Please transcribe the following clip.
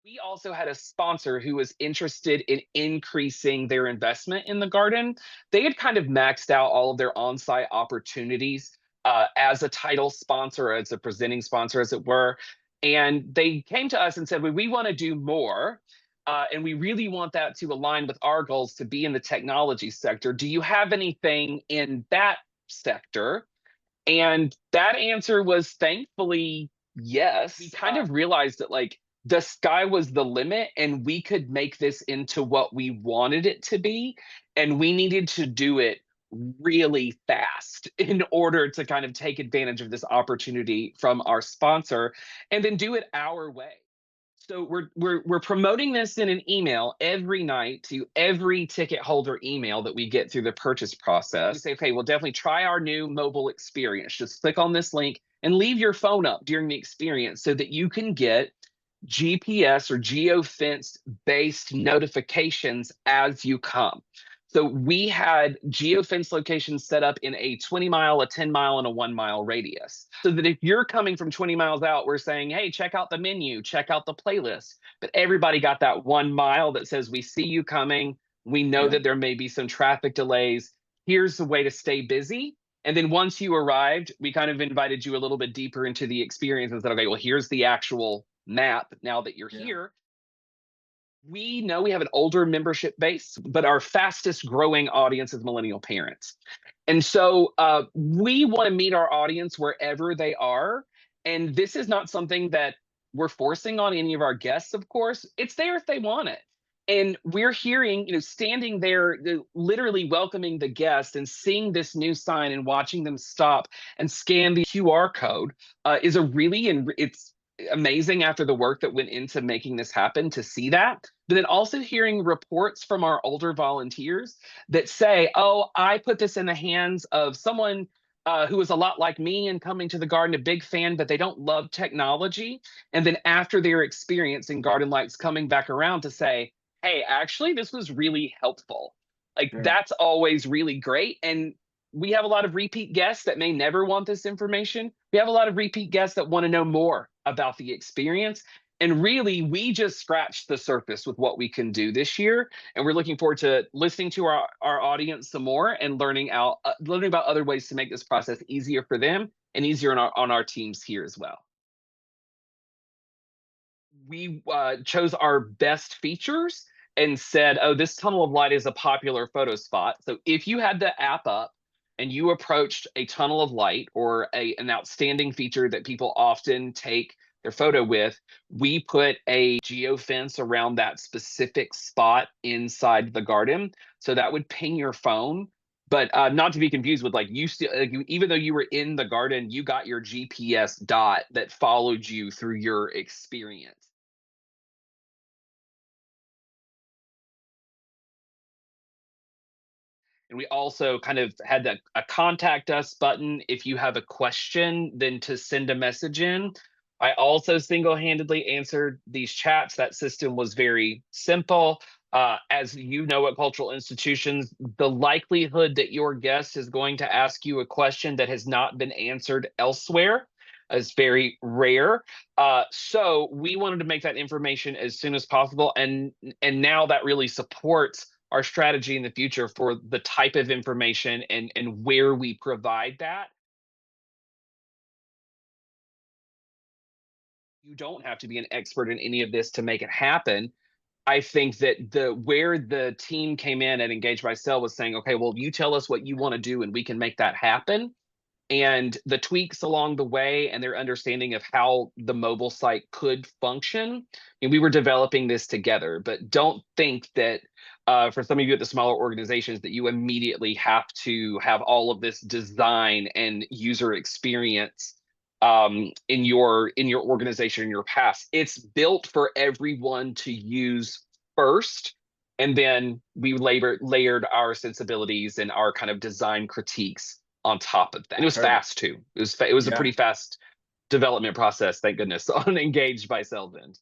We also had a sponsor who was interested in increasing their investment in the garden. They had kind of maxed out all of their on-site opportunities as a title sponsor, as a presenting sponsor, as it were. And they came to us and said, we want to do more. And we really want that to align with our goals to be in the technology sector. Do you have anything in that sector? And that answer was thankfully yes. We kind of realized that like the sky was the limit and we could make this into what we wanted it to be. And we needed to do it really fast in order to kind of take advantage of this opportunity from our sponsor and then do it our way. So we're promoting this in an email every night to every ticket holder email that we get through the purchase process. We say, okay, well, definitely try our new mobile experience. Just click on this link and leave your phone up during the experience so that you can get GPS or geofence based notifications as you come. So we had geofence locations set up in a 20-mile, a 10-mile, and a 1-mile radius. So that if you're coming from 20 miles out, we're saying, hey, check out the menu, check out the playlist. But everybody got that 1 mile that says, we see you coming. We know that there may be some traffic delays. Here's the way to stay busy. And then once you arrived, we kind of invited you a little bit deeper into the experience and said, okay, well, here's the actual map now that you're here. We know we have an older membership base, but our fastest growing audience is millennial parents. And so we want to meet our audience wherever they are. And this is not something that we're forcing on any of our guests, of course. It's there if they want it. And we're hearing, standing there, literally welcoming the guest and seeing this new sign and watching them stop and scan the QR code is a really, and it's amazing after the work that went into making this happen to see that. But then also hearing reports from our older volunteers that say, oh, I put this in the hands of someone who is a lot like me and coming to the garden, a big fan, but they don't love technology. And then after their experience in Garden Lights coming back around to say, hey, actually, this was really helpful. Like that's always really great. And we have a lot of repeat guests that may never want this information. We have a lot of repeat guests that want to know more about the experience. And really, we just scratched the surface with what we can do this year. And we're looking forward to listening to our audience some more and learning about other ways to make this process easier for them and easier on our teams here as well. We chose our best features and said, oh, this tunnel of light is a popular photo spot. So if you had the app up and you approached a tunnel of light or an outstanding feature that people often take their photo with, we put a geofence around that specific spot inside the garden. So that would ping your phone, but not to be confused with like you still, even though you were in the garden, you got your GPS dot that followed you through your experience. And we also kind of had a contact us button if you have a question, then to send a message in. I also single-handedly answered these chats. That system was very simple. As you know, at cultural institutions, the likelihood that your guest is going to ask you a question that has not been answered elsewhere is very rare. So we wanted to make that information as soon as possible, and now that really supports our strategy in the future for the type of information and where we provide that. You don't have to be an expert in any of this to make it happen. I think that where the team came in and Engaged by Cell was saying, okay, well, you tell us what you want to do and we can make that happen. And the tweaks along the way and their understanding of how the mobile site could function. And we were developing this together, but don't think that for some of you at the smaller organizations that you immediately have to have all of this design and user experience in your organization, in your past. It's built for everyone to use first. And then we layered our sensibilities and our kind of design critiques on top of that. And it was fast too. It was a pretty fast development process, thank goodness, on Engaged by Cell's end.